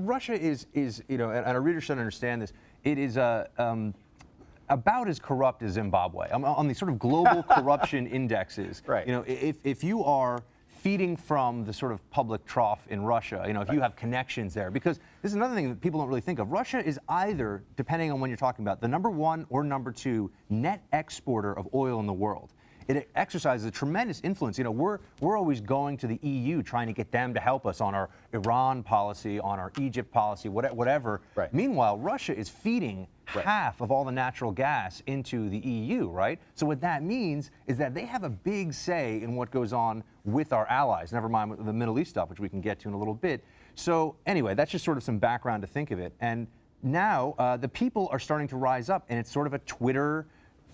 Russia is and our readers should understand this. It is about as corrupt as Zimbabwe on the sort of global corruption indexes. Right. If you are feeding from the sort of public trough in Russia, if you have connections there, because this is another thing that people don't really think of. Russia is either, depending on when you're talking about, the #1 or #2 net exporter of oil in the world. It exercises a tremendous influence. We're always going to the EU trying to get them to help us on our Iran policy, on our Egypt policy, whatever. Right. Meanwhile, Russia is feeding half of all the natural gas into the EU, right? So what that means is that they have a big say in what goes on with our allies, never mind the Middle East stuff, which we can get to in a little bit. So anyway, that's just sort of some background to think of it. And now the people are starting to rise up, and it's sort of a Twitter,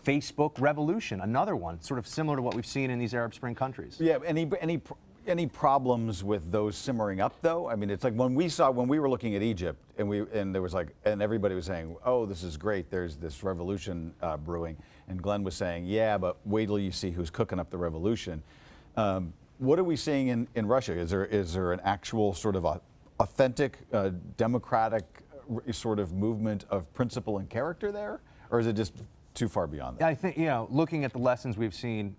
Facebook revolution, another one, sort of similar to what we've seen in these Arab Spring countries. Yeah, any problems with those simmering up though? I mean, it's like when we were looking at Egypt and there was and everybody was saying, oh, this is great, there's this revolution brewing, and Glenn was saying, yeah, but wait till you see who's cooking up the revolution. What are we seeing in Russia? Is there an actual sort of authentic democratic sort of movement of principle and character there, or is it just too far beyond that? I think, looking at the lessons we've seen,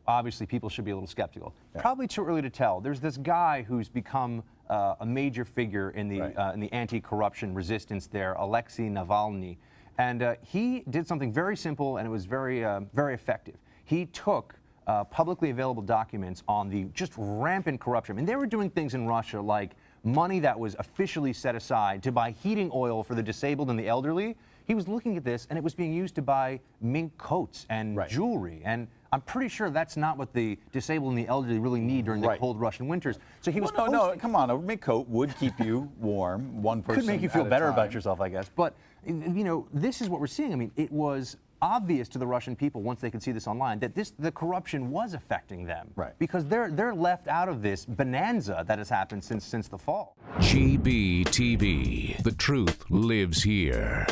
obviously people should be a little skeptical. Yeah. Probably too early to tell. There's this guy who's become a major figure in the anti-corruption resistance there, Alexei Navalny. And he did something very simple, and it was very, very effective. He took publicly available documents on the just rampant corruption. I mean, they were doing things in Russia like money that was officially set aside to buy heating oil for the disabled and the elderly. He was looking at this, and it was being used to buy mink coats and jewelry. And I'm pretty sure that's not what the disabled and the elderly really need during the cold Russian winters. So he was no, come on, a mink coat would keep you warm, one person could make you feel better time. about yourself, I guess. But, this is what we're seeing. I mean, it was obvious to the Russian people once they could see this online that the corruption was affecting them. Right. Because they're left out of this bonanza that has happened since the fall. GBTV. The truth lives here.